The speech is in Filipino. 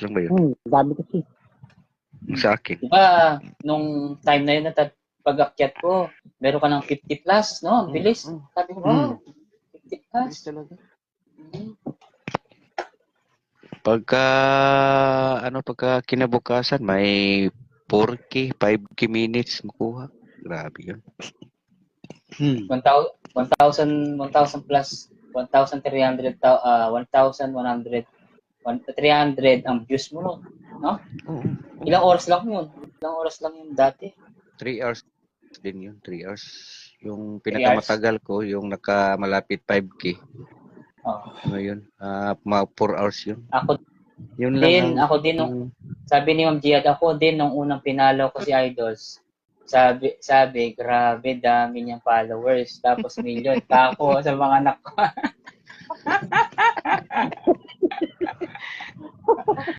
lang ba yun? Dami kasi. Sa akin. Diba, nung time na yun na pag-akyat ko, meron ka ng 50 plus, no? Ang bilis. Sabi ko, wow, 50 plus. Talaga. Pagka kinabukasan, may 4K, 5K minutes makuha. Grabe yun. 1,000 plus, 1,300, 1,100, 300 ang views mo, no? Oo. Ilang oras lang yun? Ilang oras lang yun dati? 3 hours din yun, 3 hours. Yung pinakamatagal ko, yung nakamalapit 5K. Ngayon, mga 4 hours yun. Ako din, sabi ni Ma'am Jihad, ako din nung unang pinalo ko si Idols. Sabi, grabe, dami niyang followers. Tapos million pa ako sa mga anak ko.